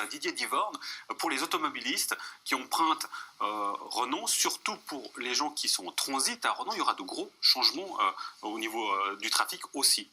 Didier Divorne, pour les automobilistes qui empruntent Renon, surtout pour les gens qui sont en transit à Renon, il y aura de gros changements au niveau du trafic aussi.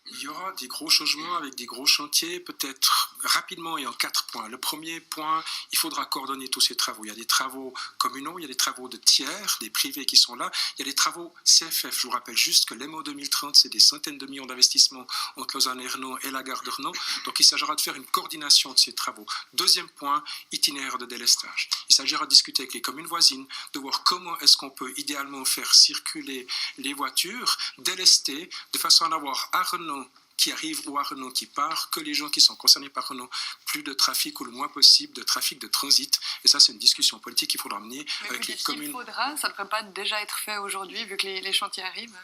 Il y aura des gros changements avec des gros chantiers, peut-être rapidement et en 4 points. Le premier point, il faudra coordonner tous ces travaux. Il y a des travaux communaux, il y a des travaux de tiers, des privés qui sont là. Il y a des travaux CFF. Je vous rappelle juste que l'EMO 2030, c'est des centaines de millions d'investissements entre Lausanne et Renon et la gare de Renon. Donc il s'agira de faire une coordination de ces travaux. Deuxième point, itinéraire de délestage. Il s'agira de discuter avec les communes voisines, de voir comment est-ce qu'on peut idéalement faire circuler les voitures, délester, de façon à avoir à Renon qui arrive ou à Renon qui part, que les gens qui sont concernés par Renon, plus de trafic ou le moins possible de trafic de transit. Et ça, c'est une discussion politique qu'il faudra mener avec les communes. Il faudra, ça ne devrait pas déjà être fait aujourd'hui vu que les chantiers arrivent?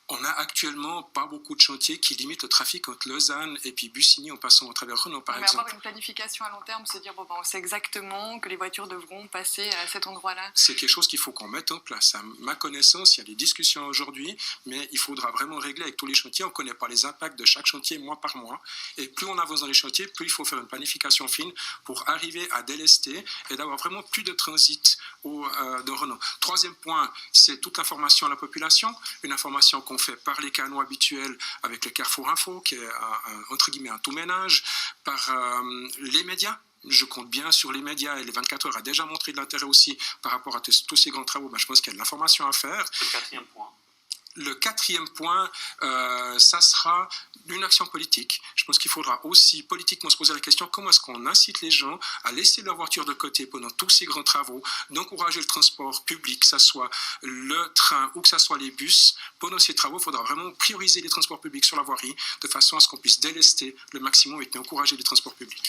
On n'a actuellement pas beaucoup de chantiers qui limitent le trafic entre Lausanne et puis Bussigny en passant au travers Renon, par exemple. Avoir une planification à long terme, se dire, on sait exactement que les voitures devront passer à cet endroit-là. C'est quelque chose qu'il faut qu'on mette en place. À ma connaissance, il y a des discussions aujourd'hui, mais il faudra vraiment régler avec tous les chantiers. On ne connaît pas les impacts de chaque chantier mois par mois. Et plus on avance dans les chantiers, plus il faut faire une planification fine pour arriver à délester et d'avoir vraiment plus de transit de Renon. Troisième point, c'est toute l'information à la population, une information qu'on fait par les canaux habituels avec le Carrefour Info, qui est entre guillemets un tout ménage, par les médias. Je compte bien sur les médias et les 24 heures a déjà montré de l'intérêt aussi par rapport à tous ces grands travaux. Je pense qu'il y a de l'information à faire. Le quatrième point. Le quatrième point, ça sera une action politique. Je pense qu'il faudra aussi politiquement se poser la question comment est-ce qu'on incite les gens à laisser leur voiture de côté pendant tous ces grands travaux, d'encourager le transport public, que ce soit le train ou que ce soit les bus. Pendant ces travaux, il faudra vraiment prioriser les transports publics sur la voirie de façon à ce qu'on puisse délester le maximum et encourager les transports publics.